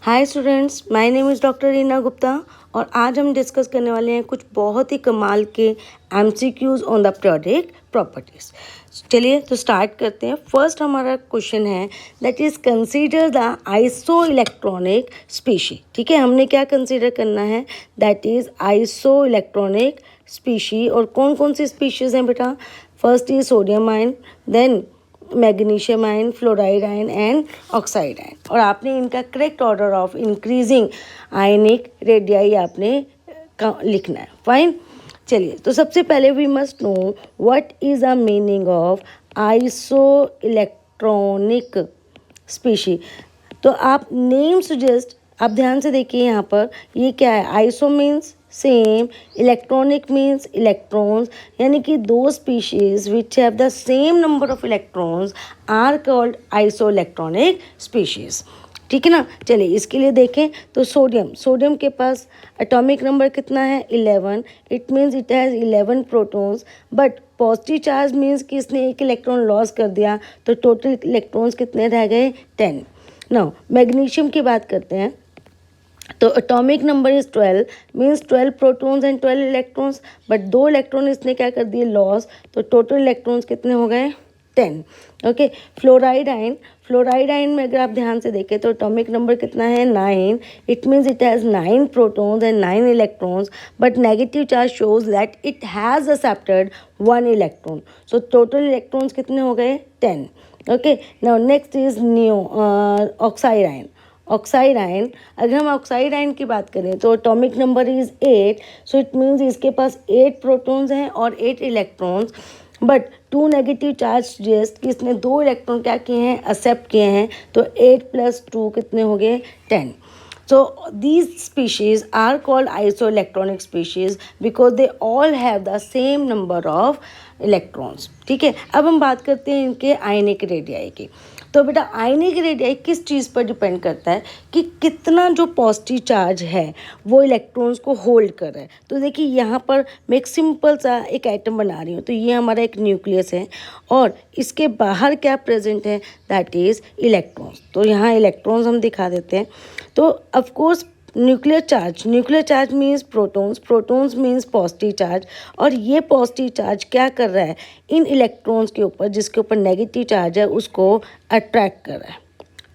Hi students, my name is doctor Reena Gupta और आज हम डिस्कस करने वाले हैं कुछ बहुत ही कमाल के MCQs on the periodic properties. चलिए तो स्टार्ट करते हैं। फर्स्ट हमारा क्वेश्चन है that is consider the isoelectronic species. ठीक है, हमने क्या कंसीडर करना है, that is isoelectronic species. और कौन कौन सी स्पीशीज़ हैं बेटा? First is sodium ion, then magnesium ion, fluoride ion and oxide ion. और आपने इनका correct order of increasing ionic radii आपने लिखना है। फाइन, चलिए तो सबसे पहले we must know what is the meaning of isoelectronic species. तो आप नेम सजेस्ट, आप ध्यान से देखिए यहाँ पर ये क्या है। Iso means same, electronic means electrons, यानी कि दो species which have the same number of electrons are called isoelectronic species. ठीक है ना। चलिए इसके लिए देखें तो सोडियम के पास एटॉमिक नंबर कितना है? 11। It means it has 11 protons, but positive charge means कि इसने एक इलेक्ट्रॉन लॉस कर दिया, तो टोटल इलेक्ट्रॉन्स कितने रह गए? 10। नाउ मैग्नीशियम की बात करते हैं तो atomic number is 12, means 12 protons and 12 electrons, but 2 electron इसने क्या कर दिए? लॉस, तो टोटल इलेक्ट्रॉन्स कितने हो गए? 10। ओके, फ्लोराइड आयन में अगर आप ध्यान से देखें तो एटॉमिक नंबर कितना है? 9। It means it has 9 protons and 9 electrons, but negative charge shows that it has accepted 1 electron, so total electrons कितने हो गए? 10। Okay, now next is oxide ion. अगर हम ऑक्साइड आयन की बात करें तो atomic number is 8, so it means इसके पास 8 प्रोटॉन्स हैं और 8 electrons, but 2 negative charge suggest कि इसने 2 इलेक्ट्रॉन क्या किए हैं? एक्सेप्ट किए हैं, तो 8 + 2 कितने हो गए? 10. So these species are called isoelectronic species because they all have the same number of electrons. ठीक है, अब हम बात करते हैं इनके आयनिक रेडियाई की। तो बेटा आयनिक रेडियाई किस चीज़ पर डिपेंड करता है कि कितना जो पॉजिटिव चार्ज है वो इलेक्ट्रॉन्स को होल्ड कर रहा है। तो देखिए यहाँ पर मैं एक सिंपल सा एक आइटम बना रही हूँ, तो ये हमारा एक न्यूक्लियस है और इसके बाहर क्या प्रेजेंट है? That is electrons. तो यहाँ इलेक्ट्रॉन्स हम दिखा देते हैं। तो of course nuclear charge means protons means positive charge, और ये पॉजिटिव चार्ज क्या कर रहा है? इन इलेक्ट्रॉन्स के ऊपर, जिसके ऊपर नेगेटिव चार्ज है, उसको अट्रैक्ट कर रहा है।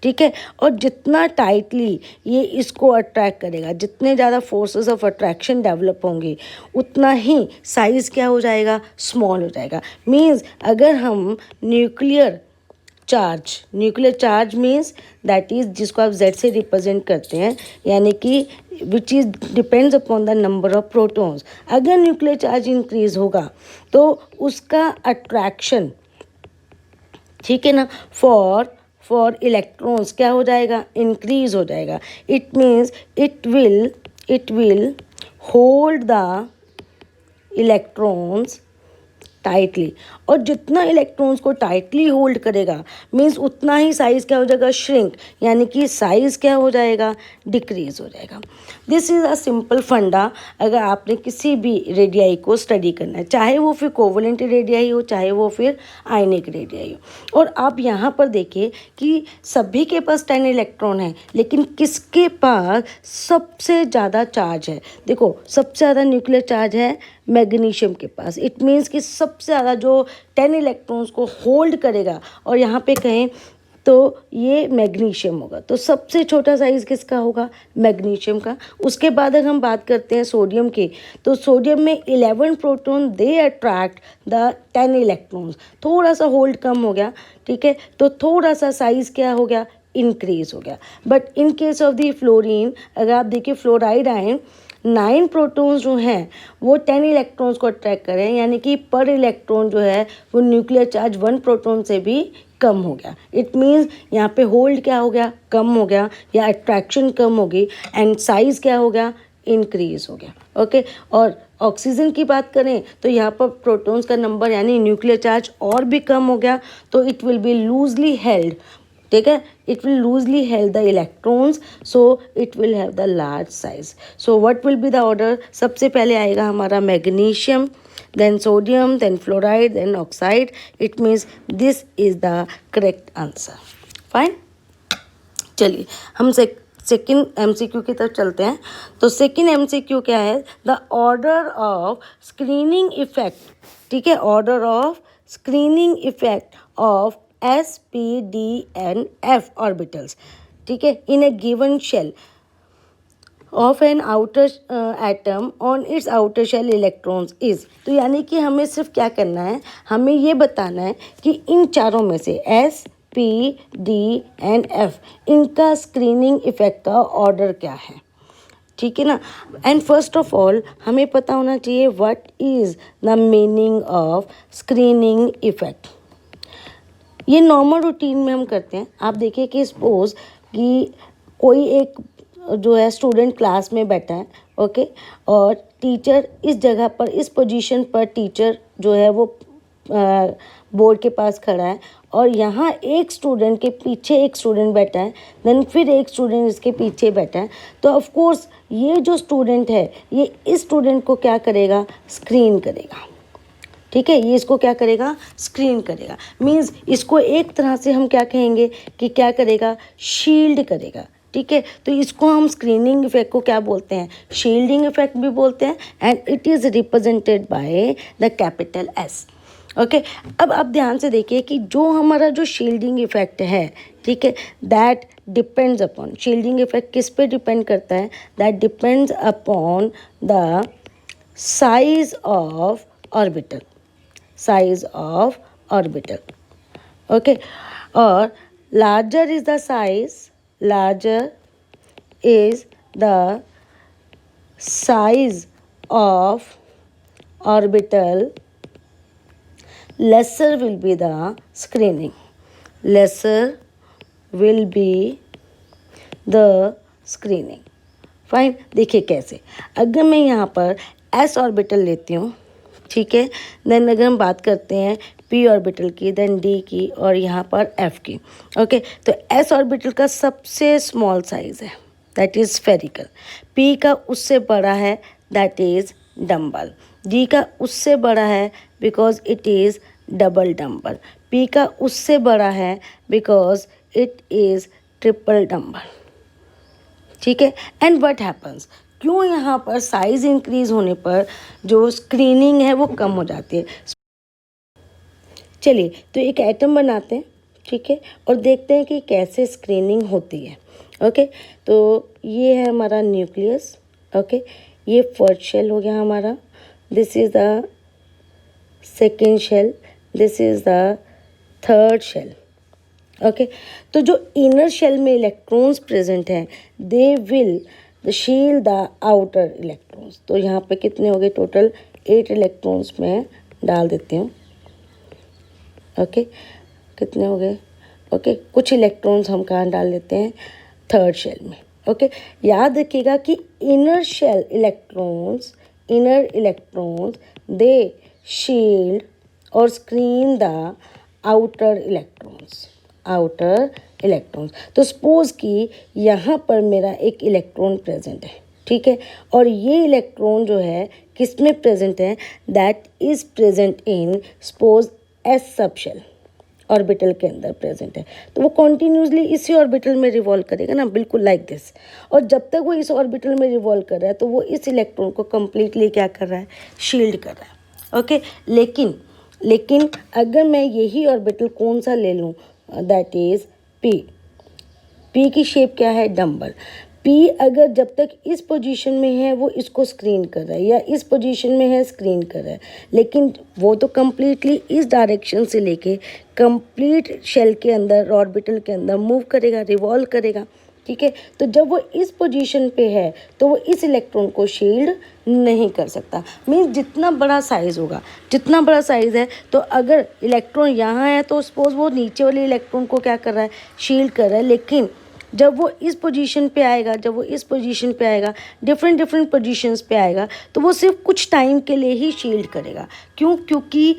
ठीक है, और जितना टाइटली ये इसको अट्रैक्ट करेगा, जितने ज़्यादा फोर्सेस ऑफ अट्रैक्शन डेवलप होंगे, उतना ही साइज़ क्या हो जाएगा? स्मॉल हो जाएगा। मीन्स अगर हम nuclear charge means that is जिसको आप Z से रिप्रेजेंट करते हैं, यानी कि which is depends upon the number of protons. अगर न्यूक्लियर चार्ज इंक्रीज होगा तो उसका अट्रैक्शन, ठीक है ना, फॉर इलेक्ट्रॉन्स क्या हो जाएगा? इंक्रीज हो जाएगा। It means it will hold the electrons tightly, और जितना इलेक्ट्रॉन्स को टाइटली होल्ड करेगा मीन्स उतना ही साइज़ क्या हो जाएगा? श्रिंक, यानी कि साइज़ क्या हो जाएगा? डिक्रीज हो जाएगा। दिस इज़ अ सिंपल फंडा अगर आपने किसी भी रेडियाई को स्टडी करना है, चाहे वो फिर कोवलेंट रेडियाई हो, चाहे वो फिर आयनिक रेडियाई हो। और आप यहाँ पर देखिए कि सभी के पास 10 इलेक्ट्रॉन है, लेकिन किसके पास सबसे ज़्यादा चार्ज है? देखो सबसे ज़्यादा न्यूक्लियर चार्ज है मैग्नीशियम के पास। इट मीन्स कि सबसे ज़्यादा जो 10 इलेक्ट्रॉन्स को होल्ड करेगा, और यहाँ पे कहें तो ये मैग्नीशियम होगा। तो सबसे छोटा साइज़ किसका होगा? मैग्नीशियम का। उसके बाद अगर हम बात करते हैं सोडियम की, तो सोडियम में 11 proton, they attract the 10 electrons. थोड़ा सा होल्ड कम हो गया, ठीक है, तो थोड़ा सा साइज़ क्या हो गया? इंक्रीज हो गया। But in case of the fluorine, अगर आप देखिए फ्लोराइड आयन, 9 प्रोटॉन्स जो हैं वो 10 इलेक्ट्रॉन्स को अट्रैक्ट करें, यानी कि पर इलेक्ट्रॉन जो है वो न्यूक्लियर चार्ज 1 प्रोटॉन से भी कम हो गया। इट मीन्स यहाँ पे होल्ड क्या हो गया? कम हो गया, या अट्रैक्शन कम होगी, एंड साइज़ क्या हो गया? इंक्रीज हो गया। ओके, और ऑक्सीजन की बात करें तो यहाँ पर प्रोटॉन्स का नंबर यानी न्यूक्लियर चार्ज और भी कम हो गया, तो it will be loosely held. ठीक है, it will loosely held the electrons, so it will have the large size. So what will be the order? सबसे पहले आएगा हमारा magnesium, then sodium, then fluoride, then oxide. It means this is the correct answer. Fine. चलिए हम second MCQ की तरफ चलते हैं। तो सेकेंड एमसीक्यू क्या है, the order of screening effect, ठीक है, order of screening effect of s p d and f orbitals, ठीक है, in a given shell of an outer atom on its outer shell electrons is. तो यानी कि हमें सिर्फ क्या करना है, हमें ये बताना है कि इन चारों में से S p d and F इनका स्क्रीनिंग इफेक्ट का ऑर्डर क्या है, ठीक है ना। एंड फर्स्ट ऑफ ऑल हमें पता होना चाहिए what is the meaning of screening effect. ये नॉर्मल रूटीन में हम करते हैं। आप देखिए कि सपोज कि कोई एक जो है स्टूडेंट क्लास में बैठा है, ओके, और टीचर इस जगह पर, इस पोजीशन पर टीचर जो है वो बोर्ड के पास खड़ा है, और यहाँ एक स्टूडेंट के पीछे एक स्टूडेंट बैठा है, देन फिर एक स्टूडेंट इसके पीछे बैठा है। तो ऑफ कोर्स ये जो स्टूडेंट है ये इस स्टूडेंट को क्या करेगा, स्क्रीन करेगा, ठीक है, ये इसको क्या करेगा, स्क्रीन करेगा। मीन्स इसको एक तरह से हम क्या कहेंगे कि क्या करेगा, शील्ड करेगा, ठीक है। तो इसको हम स्क्रीनिंग इफेक्ट को क्या बोलते हैं, शील्डिंग इफेक्ट भी बोलते हैं, and it is represented by the capital S, okay. अब आप ध्यान से देखिए कि जो हमारा जो शील्डिंग इफेक्ट है, ठीक है, that depends upon, shielding effect किस पे डिपेंड करता है, that depends upon the size of orbital, size of orbital, okay. और larger is the size, larger is the size of orbital, lesser will be the screening, lesser will be the screening, fine. देखिए कैसे, अगर मैं यहाँ पर s orbital लेती हूँ, ठीक है, देन अगर हम बात करते हैं p ऑर्बिटल की, देन d की, और यहाँ पर f की, ओके। तो s ऑर्बिटल का सबसे स्मॉल साइज है, दैट इज़ स्फेरिकल। p का उससे बड़ा है, दैट इज़ डम्बल। d का उससे बड़ा है because it is double dumbbell. p का उससे बड़ा है because it is triple dumbbell, ठीक है। एंड व्हाट हैपन्स, क्यों यहाँ पर साइज इंक्रीज होने पर जो स्क्रीनिंग है वो कम हो जाती है। चलिए तो एक एटम बनाते हैं, ठीक है, और देखते हैं कि कैसे स्क्रीनिंग होती है, ओके। तो ये है हमारा न्यूक्लियस, ओके, ये फर्स्ट शेल हो गया हमारा, this is the second shell, this is the third shell, okay. तो जो इनर शेल में इलेक्ट्रॉन्स प्रेजेंट हैं, they will shield the outer electrons. तो यहाँ पे कितने हो गए टोटल, 8 इलेक्ट्रॉन्स में डाल देती हूँ, ओके, कितने हो गए, ओके। कुछ इलेक्ट्रॉन्स हम कहाँ डाल देते हैं, थर्ड शेल में, ओके। याद रखिएगा कि inner shell electrons, inner electrons they shield और screen the outer electrons, outer electrons. तो सपोज कि यहाँ पर मेरा एक इलेक्ट्रॉन प्रेजेंट है, ठीक है, और ये इलेक्ट्रॉन जो है किस में प्रेजेंट है, that is present in suppose s sub shell, orbital के अंदर प्रेजेंट है। तो वो कॉन्टीन्यूसली इसी ऑर्बिटल में रिवॉल्व करेगा ना, बिल्कुल लाइक दिस। और जब तक वो इस ऑर्बिटल में रिवॉल्व कर रहा है तो वो इस इलेक्ट्रॉन को कम्प्लीटली क्या कर रहा है, शील्ड कर रहा है, ओके। लेकिन अगर मैं यही ऑर्बिटल कौन सा ले लूँ, दैट इज़ पी की शेप क्या है, डम्बल। पी अगर जब तक इस पोजीशन में है वो इसको स्क्रीन कर रहा है, या इस पोजीशन में है स्क्रीन कर रहा है, लेकिन वो तो कम्प्लीटली इस डायरेक्शन से लेके कंप्लीट शेल के अंदर, ऑर्बिटल के अंदर मूव करेगा, रिवॉल्व करेगा, ठीक है। तो जब वो इस पोजीशन पे है तो वो इस इलेक्ट्रॉन को शील्ड नहीं कर सकता। मीन्स जितना बड़ा साइज़ होगा, जितना बड़ा साइज़ है, तो अगर इलेक्ट्रॉन यहाँ है तो सपोज वो नीचे वाले इलेक्ट्रॉन को क्या कर रहा है, शील्ड कर रहा है। लेकिन जब वो इस पोजीशन पे आएगा, जब वो इस पोजीशन पे आएगा, डिफरेंट पोजीशंस पे आएगा, तो वो सिर्फ कुछ टाइम के लिए ही शील्ड करेगा। क्यों? क्योंकि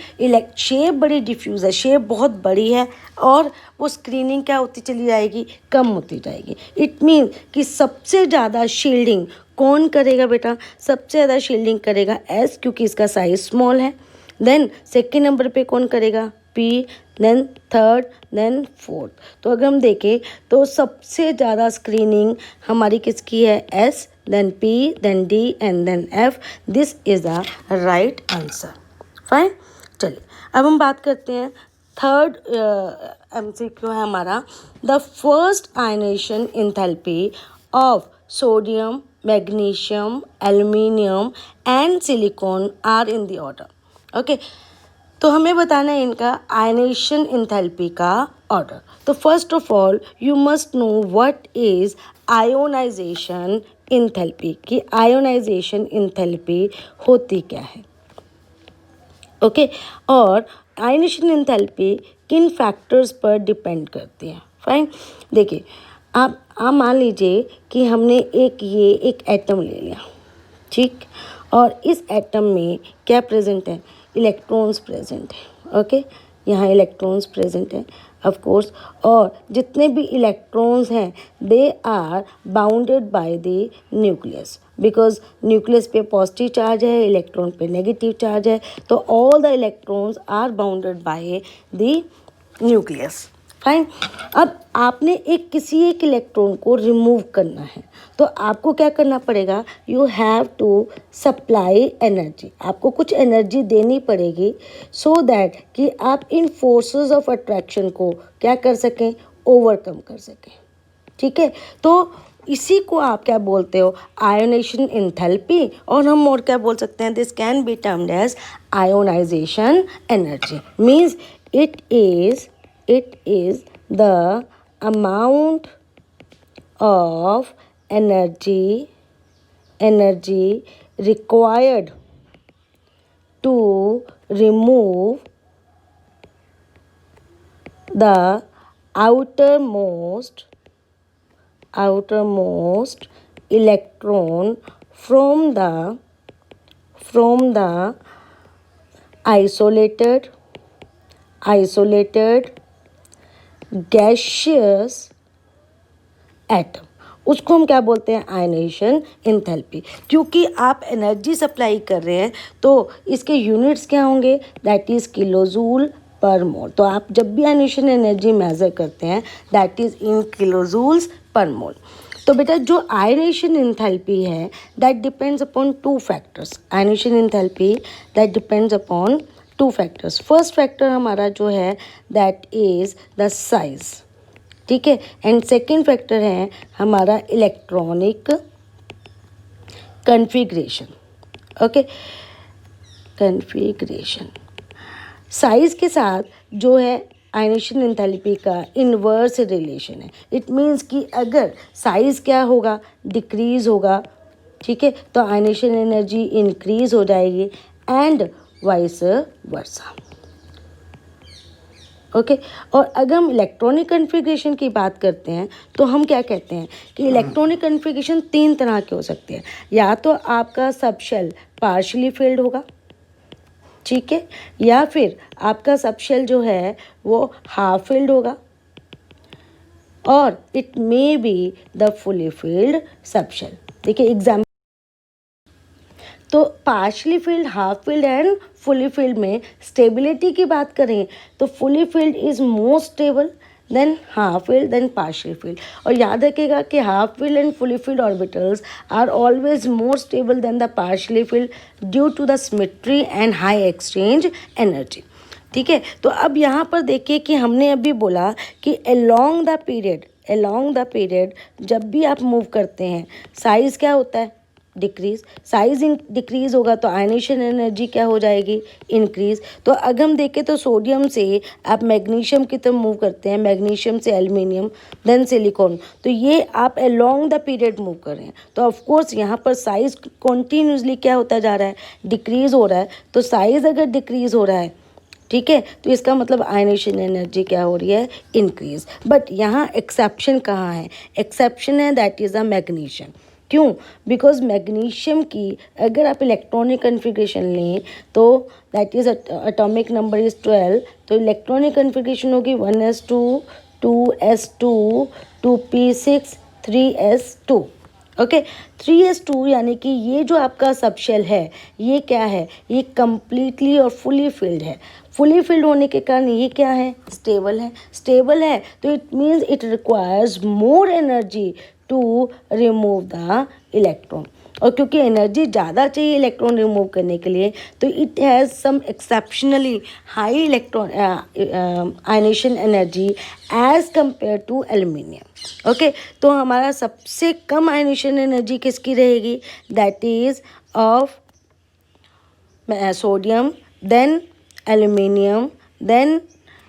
शेप बड़ी डिफ्यूज़ है, शेप बहुत बड़ी है, और वो स्क्रीनिंग क्या होती चली जाएगी, कम होती जाएगी। इट मीन कि सबसे ज़्यादा शील्डिंग कौन करेगा बेटा, सबसे ज़्यादा शील्डिंग करेगा एस, क्योंकि इसका साइज स्मॉल है। देन सेकेंड नंबर पे कौन करेगा, p, then third, then fourth. तो अगर हम देखें तो सबसे ज़्यादा स्क्रीनिंग हमारी किसकी है? S, then p, then d and then f. This is the right answer. Fine. चलिए अब हम बात करते हैं थर्ड MCQ है हमारा, the first ionisation enthalpy of sodium, magnesium, aluminium and silicon are in the order. Okay, तो हमें बताना है इनका आयनेशन इंथैल्पी का ऑर्डर। तो first of all you must know what is ionisation enthalpy, कि आयोनाइजेशन इंथैल्पी होती क्या है। ओके, और आयनेशन इंथैल्पी किन फैक्टर्स पर डिपेंड करती है। फाइन। देखिए आप मान लीजिए कि हमने एक एटम ले लिया, ठीक, और इस एटम में क्या प्रेजेंट है? इलेक्ट्रॉन्स प्रेजेंट है। ओके, यहाँ इलेक्ट्रॉन्स प्रेजेंट है ऑफ कोर्स, और जितने भी इलेक्ट्रॉन्स हैं they are bounded by the nucleus, because nucleus पे पॉजिटिव चार्ज है, इलेक्ट्रॉन पे नेगेटिव चार्ज है, तो all the electrons are bounded by the nucleus. Fine. अब आपने किसी एक इलेक्ट्रॉन को रिमूव करना है, तो आपको क्या करना पड़ेगा? You have to supply energy, आपको कुछ एनर्जी देनी पड़ेगी सो दैट कि आप इन फोर्सेस ऑफ अट्रैक्शन को क्या कर सकें? ओवरकम कर सकें। ठीक है, तो इसी को आप क्या बोलते हो? Ionisation enthalpy. और हम और क्या बोल सकते हैं? This can be termed as ionisation energy. Means it is the amount of energy required to remove the outermost electron from the isolated gaseous atom. उसको हम क्या बोलते हैं? Ionisation enthalpy. क्योंकि आप एनर्जी सप्लाई कर रहे हैं तो इसके यूनिट्स क्या होंगे? दैट इज़ किलोजूल पर मोल। तो आप जब भी आयनेशन एनर्जी मेजर करते हैं दैट इज़ इन किलोजूल्स पर मोल। तो बेटा जो आयनेशन इंथैल्पी है that depends upon two factors. Ionisation enthalpy that depends upon two factors. First factor हमारा जो है दैट इज द साइज, ठीक है, एंड सेकेंड फैक्टर है हमारा electronic configuration. Okay, configuration. Size के साथ जो है आयनेशन इंथैल्पी का इन्वर्स रिलेशन है। इट मीन्स कि अगर साइज क्या होगा? डिक्रीज होगा, ठीक है, तो आयनेशन एनर्जी इंक्रीज हो जाएगी एंड वाइस वर्सा। ओके, और अगर हम इलेक्ट्रॉनिक कन्फिग्रेशन की बात करते हैं तो हम क्या कहते हैं कि इलेक्ट्रॉनिक कन्फिग्रेशन तीन तरह के हो सकते हैं। या तो आपका सब शेल पार्शली फिल्ड होगा, ठीक है, या फिर आपका सब शेल जो है वो हाफ फिल्ड होगा, और it may be the fully filled sub shell. देखिए एग्जाम्पल, तो partially filled, half filled and fully filled में स्टेबिलिटी की बात करें तो fully filled is more stable than half filled than partially filled. और याद रखिएगा कि half filled and fully filled orbitals are always more stable than the partially filled due to the symmetry and high exchange energy. ठीक है, तो अब यहाँ पर देखिए कि हमने अभी बोला कि अलोंग द पीरियड जब भी आप मूव करते हैं साइज़ क्या होता है? डिक्रीज। साइज डिक्रीज होगा तो आयनेशन एनर्जी क्या हो जाएगी? इंक्रीज। तो अगर हम देखें तो सोडियम से आप मैग्नीशियम की तरफ मूव करते हैं, मैग्नीशियम से एल्युमिनियम देन सिलिकॉन, तो ये आप अलोंग द पीरियड मूव कर रहे हैं। तो ऑफ कोर्स यहाँ पर साइज कॉन्टीन्यूसली क्या होता जा रहा है? डिक्रीज हो रहा है। तो साइज अगर डिक्रीज हो रहा है, ठीक है, तो इसका मतलब आयनेशन एनर्जी क्या हो रही है? इंक्रीज। बट यहाँ एक्सेप्शन कहाँ है? एक्सेप्शन है दैट इज़ द मैग्नीशियम। क्यों? बिकॉज मैग्नीशियम की अगर आप इलेक्ट्रॉनिक कन्फिग्रेशन लें तो that is atomic number is 12, तो इलेक्ट्रॉनिक कन्फिग्रेशन होगी 1s2 2s2 2p6 3s2। Okay 3s2 यानी कि ये जो आपका सबशेल है ये क्या है, ये कम्प्लीटली और फुली फिल्ड है। फुली फिल्ड होने के कारण ये क्या है, स्टेबल है। स्टेबल है तो it means it requires more energy to remove the electron, और क्योंकि एनर्जी ज़्यादा चाहिए इलेक्ट्रॉन रिमूव करने के लिए तो it has some exceptionally high electron ionisation energy as compare to aluminium. Okay तो हमारा सबसे कम आयनेशन एनर्जी किसकी रहेगी, that is of sodium, then aluminium, then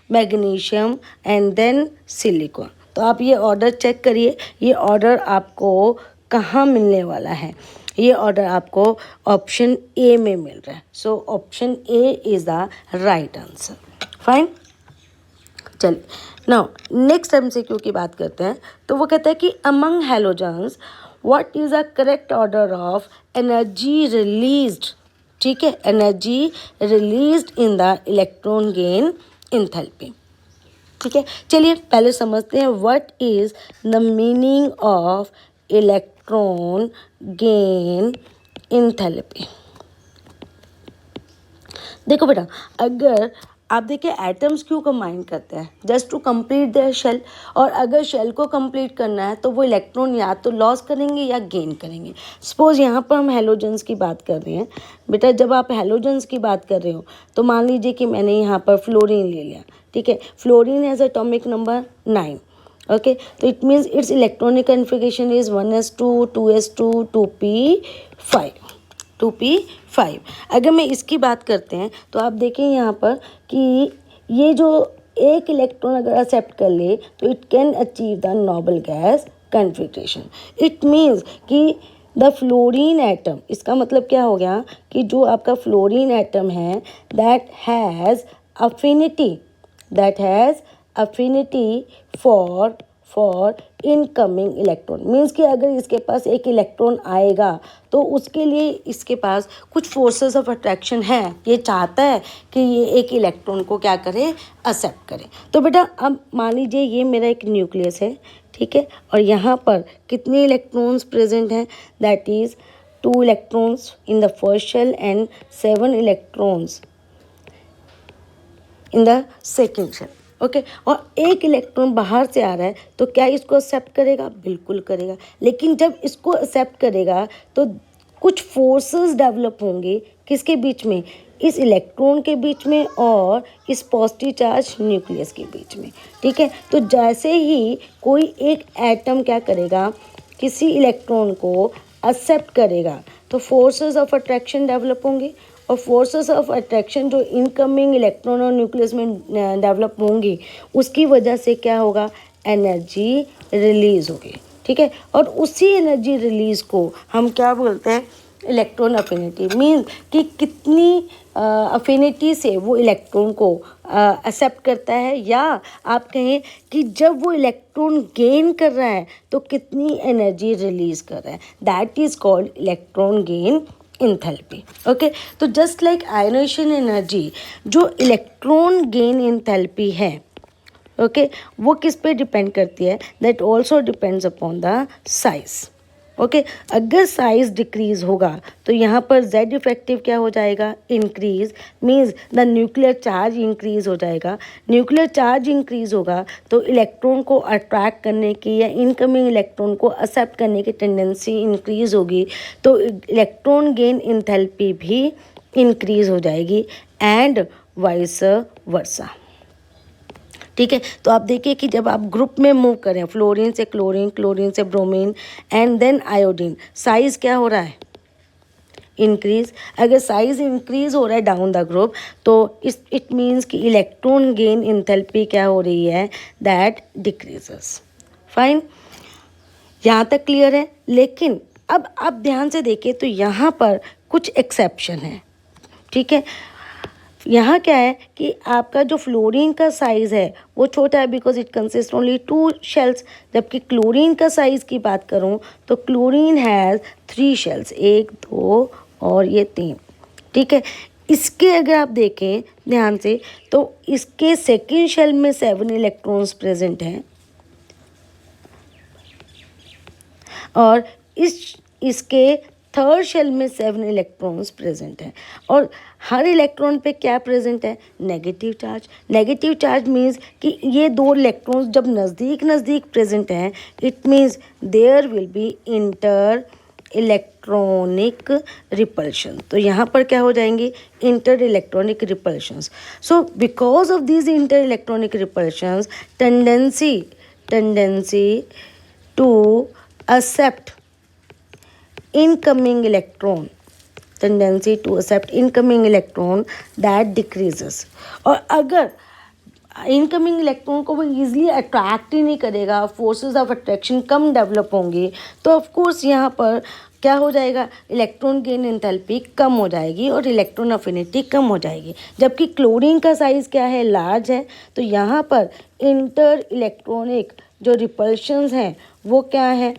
magnesium and then silicon. तो आप ये ऑर्डर चेक करिए, ये ऑर्डर आपको कहाँ मिलने वाला है, ये ऑर्डर आपको ऑप्शन ए में मिल रहा है। So option A is the right answer. Fine, चलिए नाउ नेक्स्ट एमसीक्यू की बात करते हैं। तो वो कहता है कि among halogens what is the correct order of energy released, ठीक है, energy released in the electron gain enthalpy. ठीक है, चलिए पहले समझते हैं what is the meaning of electron gain enthalpy. देखो बेटा, अगर आप देखिए एटम्स क्यों कंबाइन करते हैं, just to complete their shell, और अगर शेल को कंप्लीट करना है तो वो इलेक्ट्रॉन या तो लॉस करेंगे या गेन करेंगे। सपोज यहाँ पर हम हेलोजेंस की बात कर रहे हैं बेटा, जब आप हेलोजेंस की बात कर रहे हो तो मान लीजिए कि मैंने यहाँ पर फ्लोरीन ले लिया, ठीक है, fluorine has atomic number 9, okay, तो it means its electronic configuration is 1s2 2s2 2p5 2p5। अगर मैं इसकी बात करते हैं तो आप देखें यहाँ पर कि ये जो एक इलेक्ट्रॉन अगर एक्सेप्ट कर ले तो it can achieve the noble gas configuration. It means कि द फ्लोरीन एटम, इसका मतलब क्या हो गया कि जो आपका फ्लोरीन एटम है that has affinity for incoming electron. Means कि अगर इसके पास एक इलेक्ट्रॉन आएगा तो उसके लिए इसके पास कुछ फोर्सेस ऑफ अट्रैक्शन है, ये चाहता है कि ये एक इलेक्ट्रॉन को क्या करे, एक्सेप्ट करे। तो बेटा अब मान लीजिए ये मेरा एक न्यूक्लियस है, ठीक है, और यहाँ पर कितने इलेक्ट्रॉन्स प्रेजेंट हैं, that is 2 electrons in the first shell and 7 electrons in the second shell. Okay, और एक इलेक्ट्रॉन बाहर से आ रहा है तो क्या इसको एक्सेप्ट करेगा, बिल्कुल करेगा। लेकिन जब इसको एक्सेप्ट करेगा तो कुछ फोर्सेस डेवलप होंगे किसके बीच में, इस इलेक्ट्रॉन के बीच में और इस पॉजिटिव चार्ज न्यूक्लियस के बीच में, ठीक है। तो जैसे ही कोई एक एटम क्या करेगा, किसी इलेक्ट्रॉन को एक्सेप्ट करेगा तो फोर्सेस ऑफ अट्रैक्शन डेवलप होंगे, और फोर्सेस ऑफ अट्रैक्शन जो इनकमिंग इलेक्ट्रॉन और न्यूक्लियस में डेवलप होंगी उसकी वजह से क्या होगा, एनर्जी रिलीज़ होगी, ठीक है। और उसी एनर्जी रिलीज़ को हम क्या बोलते हैं, इलेक्ट्रॉन अफिनिटी। मीन्स कि कितनी अफिनिटी से वो इलेक्ट्रॉन को एक्सेप्ट करता है, या आप कहें कि जब वो इलेक्ट्रॉन गेन कर रहा है तो कितनी एनर्जी रिलीज़ कर रहा है, that is called electron gain enthalpy. Okay, तो जस्ट लाइक आयनेशन एनर्जी, जो इलेक्ट्रॉन गेन एंथैल्पी है, ओके, वो किस पे डिपेंड करती है, that also depends upon the size. Okay, अगर साइज डिक्रीज होगा तो यहाँ पर जेड इफेक्टिव क्या हो जाएगा, increase, means the nuclear charge increase हो जाएगा। न्यूक्लियर चार्ज इंक्रीज होगा तो इलेक्ट्रॉन को अट्रैक्ट करने की या इनकमिंग इलेक्ट्रॉन को एक्सेप्ट करने की टेंडेंसी इंक्रीज होगी, तो इलेक्ट्रॉन गेन एंथैल्पी भी इंक्रीज हो जाएगी एंड वाइस वर्सा। ठीक है, तो आप देखिए कि जब आप ग्रुप में मूव करें, फ्लोरीन से क्लोरीन, क्लोरीन से bromine and then iodine, size क्या हो रहा है, इंक्रीज। अगर साइज इंक्रीज हो रहा है डाउन द ग्रुप तो इट मीन्स कि इलेक्ट्रॉन गेन एंथैल्पी क्या हो रही है, दैट डिक्रीजेस। फाइन, यहाँ तक क्लियर है। लेकिन अब आप ध्यान से देखिए तो यहाँ पर कुछ एक्सेप्शन है, ठीक है। यहाँ क्या है कि आपका जो फ्लोरीन का साइज़ है वो छोटा है because it consist only 2 shells, जबकि क्लोरीन का साइज़ की बात करूँ तो क्लोरीन हैज़ 3 शेल्स, 1 2 और ये 3, ठीक है। इसके अगर आप देखें ध्यान से तो इसके सेकेंड शेल में 7 इलेक्ट्रॉन्स प्रेजेंट हैं और इसके थर्ड शेल में 7 इलेक्ट्रॉन्स प्रेजेंट हैं और हर इलेक्ट्रॉन पे क्या प्रेजेंट है, negative charge. Negative charge means कि ये 2 इलेक्ट्रॉन्स जब नज़दीक नज़दीक प्रेजेंट हैं, it means there will be inter electronic repulsion. तो यहाँ पर क्या हो जाएंगे, inter electronic repulsions. So because of these inter electronic repulsions tendency to accept incoming electron that decreases। और अगर इनकमिंग इलेक्ट्रॉन को वो ईजिली अट्रैक्ट ही नहीं करेगा, forces of attraction come develop होंगी, तो ऑफ कोर्स यहाँ पर क्या हो जाएगा, इलेक्ट्रॉन गेन एंथैल्पी कम हो जाएगी और इलेक्ट्रॉन अफिनिटी कम हो जाएगी। जबकि क्लोरीन का साइज़ क्या है, लार्ज है, तो यहाँ पर इंटर इलेक्ट्रॉनिक जो रिपल्शंस हैं वो क्या है,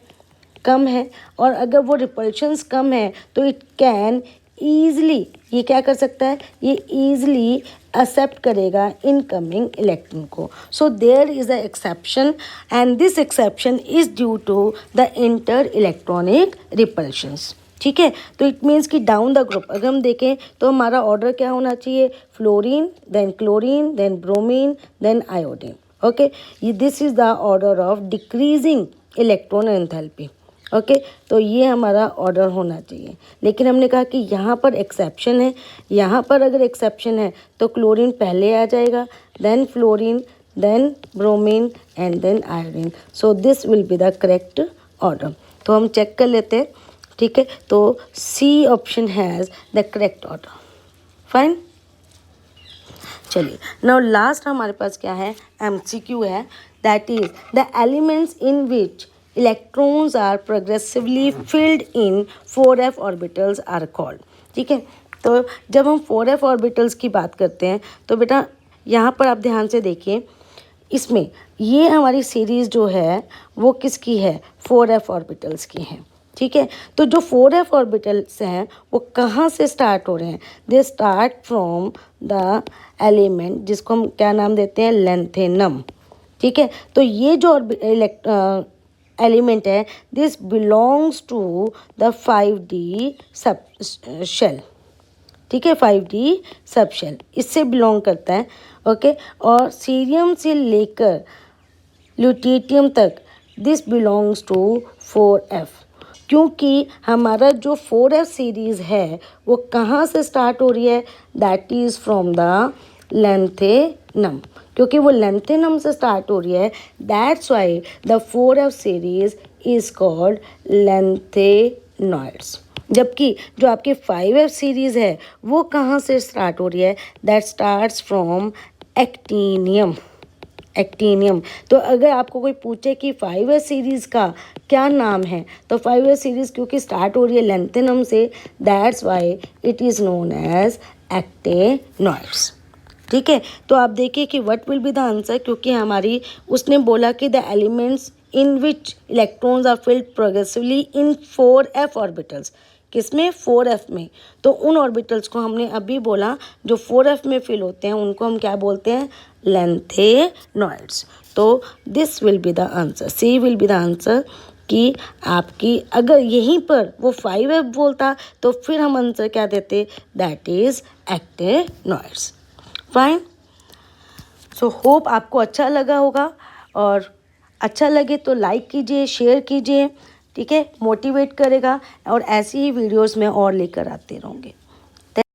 कम है। और अगर वो रिपल्शंस कम है तो इट कैन ईजली, ये क्या कर सकता है, ये ईजली एक्सेप्ट करेगा इनकमिंग इलेक्ट्रॉन को। So there is a exception and this exception is due to the inter electronic repulsions. ठीक है, तो इट मीन्स कि डाउन द ग्रुप अगर हम देखें तो हमारा ऑर्डर क्या होना चाहिए, fluorine, then chlorine, then bromine, then iodine. Okay, this is the order of decreasing electron enthalpy. Okay, तो ये हमारा ऑर्डर होना चाहिए। लेकिन हमने कहा कि यहाँ पर एक्सेप्शन है, यहाँ पर अगर एक्सेप्शन है तो क्लोरीन पहले आ जाएगा, then fluorine, then bromine and then iodine. So this will be the correct order. तो हम चेक कर लेते हैं। ठीक है, तो C option has the correct order. Fine, चलिए नाउ लास्ट हमारे पास क्या है, MCQ है, that is the elements in which electrons are progressively filled in 4f orbitals are called। ठीक है, तो जब हम 4f orbitals की बात करते हैं तो बेटा यहाँ पर आप ध्यान से देखिए, इसमें ये हमारी सीरीज़ जो है वो किसकी है, 4f orbitals की है। ठीक है, तो जो 4f orbitals हैं वो कहाँ से स्टार्ट हो रहे हैं, they start from the element जिसको हम क्या नाम देते हैं, लेंथेनम। ठीक है, तो ये जो एलिमेंट है, this belongs to the 5D सब शेल। ठीक है, 5D सब शेल इससे बिलोंग करता है। ओके, और सीरियम से लेकर ल्यूटियम तक दिस बिलोंग्स टू 4f, क्योंकि हमारा जो 4f सीरीज़ है वो कहाँ से स्टार्ट हो रही है, that is from the lanthanum, क्योंकि वो लेंथेनम से स्टार्ट हो रही है, that's why the 4f series is called lanthanoids. जबकि जो आपकी 5f सीरीज़ है वो कहाँ से स्टार्ट हो रही है, दैट स्टार्ट्स फ्रॉम एक्टिनियम। तो अगर आपको कोई पूछे कि 5f सीरीज़ का क्या नाम है, तो 5f सीरीज़ क्योंकि स्टार्ट हो रही है लेंथेनम से, that's why it is known as actinoids. ठीक है, तो आप देखिए कि what will be the answer, क्योंकि हमारी उसने बोला कि the elements in which electrons are filled progressively in 4f orbitals, किसमें, 4f में। तो उन ऑर्बिटल्स को हमने अभी बोला जो 4f में फिल होते हैं उनको हम क्या बोलते हैं, लेंथेनॉइड्स। तो this will be the answer, C will be the answer. कि आपकी अगर यहीं पर वो 5f बोलता तो फिर हम आंसर क्या देते, that is actinoids. Fine, so hope आपको अच्छा लगा होगा, और अच्छा लगे तो लाइक कीजिए, शेयर कीजिए। ठीक है, मोटिवेट करेगा, और ऐसी ही वीडियोस में और लेकर आते रहूँगी।